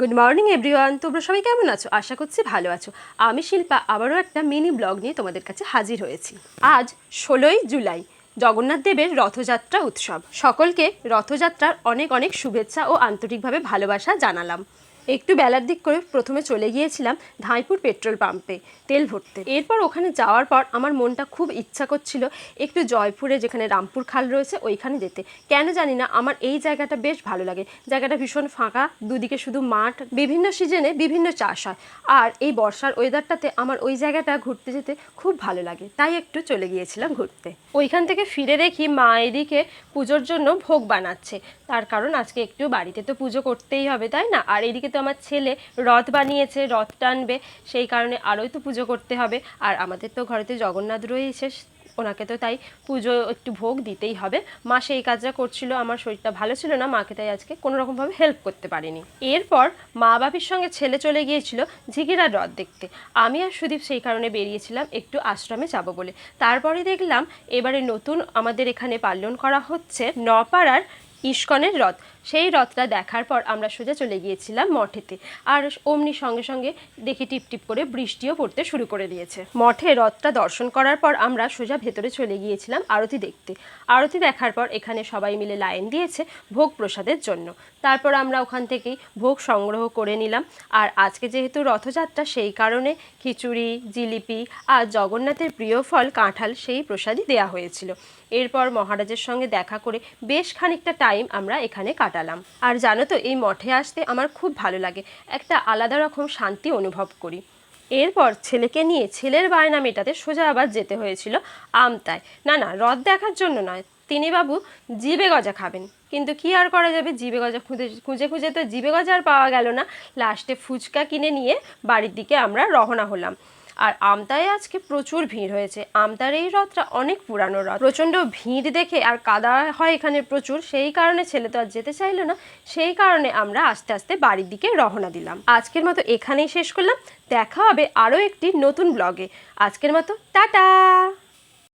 Good morning everyone, তোমরা সবাই কেমন আছো? আশা করছি ভালো আছো। আমি শিল্পা আবারও একটা মিনি ব্লগ নিয়ে তোমাদের কাছে হাজির হয়েছি। আজ 16ই জুলাই, জগন্নাথ দেবের রথযাত্রা উৎসব। সকলকে রথযাত্রার অনেক অনেক শুভেচ্ছা ও আন্তরিকভাবে ভালোবাসা জানালাম। একটু বেলার দিক করে প্রথমে চলে গিয়েছিলাম ধাইপুর পেট্রোল পাম্পে তেল ভরতে। এরপর ওখানে যাওয়ার পর আমার মনটা খুব ইচ্ছা করছিল একটু জয়পুরে, যেখানে রামপুর খাল রয়েছে, ওইখানে যেতে। কেন জানি না, আমার এই জায়গাটা বেশ ভালো লাগে। জায়গাটা ভীষণ ফাঁকা, দুদিকে শুধু মাঠ, বিভিন্ন সিজনে বিভিন্ন চাষ হয়। আর এই বর্ষার ওয়েদারটাতে আমার ওই জায়গাটা ঘুরতে যেতে খুব ভালো লাগে, তাই একটু চলে গিয়েছিলাম ঘুরতে। ওইখান থেকে ফিরে দেখি মা এদিকে পুজোর জন্য ভোগ বানাচ্ছে। তার কারণ আজকে একটু বাড়িতে তো পুজো করতেই হবে, তাই না? আর এদিকে তো আমার ছেলে রথ বানিয়েছে, রথ টানবে, সেই কারণে আরোই তো পুজো করতে হবে। আর আমাদের তো ঘরেতে জগন্নাথ রয়েছে, ওনাকে তো তাই পুজো একটু ভোগ দিতেই হবে। মা সেই কাজটা করছিল, আমার শরীরটা ভালো ছিল না, মাকে তাই আজকে কোনো রকমভাবে হেল্প করতে পারিনি। এরপর মা বাপির সঙ্গে ছেলে চলে গিয়েছিল ঝিকিরার রথ দেখতে। আমি আর সুদীপ সেই কারণে বেরিয়েছিলাম একটু আশ্রমে যাব বলে। তারপরে দেখলাম এবারে নতুন আমাদের এখানে পালন করা হচ্ছে নপাড়ার ইস্কনের রথ। সেই রথটা দেখার পর আমরা সোজা চলে গিয়েছিলাম মঠেতে। আর অমনি সঙ্গে সঙ্গে দেখি টিপ টিপ করে বৃষ্টিও পড়তে শুরু করে দিয়েছে। মঠে রথটা দর্শন করার পর আমরা সোজা ভেতরে চলে গিয়েছিলাম আরতি দেখতে। আরতি দেখার পর এখানে সবাই মিলে লাইন দিয়েছে ভোগ প্রসাদের জন্য। তারপর আমরা ওখান থেকেই ভোগ সংগ্রহ করে নিলাম। আর আজকে যেহেতু রথযাত্রা, সেই কারণে খিচুড়ি, জিলিপি আর জগন্নাথের প্রিয় ফল কাঁঠাল, সেই প্রসাদই দেয়া হয়েছিল। এরপর মহারাজের সঙ্গে দেখা করে বেশ খানিকটা টাইম আমরা এখানে কাটালাম। আর জানো তো, এই মঠে আসতে আমার খুব ভালো লাগে, একটা আলাদা রকম শান্তি অনুভব করি। এরপর ছেলেকে নিয়ে ছেলের বায়না মেটাতে সোজা আবার যেতে হয়েছিল আমতায়। না না, রথ দেখার জন্য নয়, তিনি বাবু জিবে গজা খাবেন। কিন্তু কি আর করা যাবে, জিবে গজা খুঁজে খুঁজে তো জিবে গজা আর পাওয়া গেল না। লাস্টে ফুচকা কিনে নিয়ে বাড়ির দিকে আমরা রওনা হলাম। আর আমতায় আজকে প্রচুর ভিড় হয়েছে। আমতার এই রথটা অনেক পুরানো রথ, প্রচণ্ড ভিড় দেখে আর কাদা হয় এখানে প্রচুর, সেই কারণে ছেলে তো আর যেতে চাইলো না। সেই কারণে আমরা আস্তে আস্তে বাড়ির দিকে রওনা দিলাম। আজকের মতো এখানেই শেষ করলাম। দেখা হবে আরও একটি নতুন ব্লগে। আজকের মতো টাটা।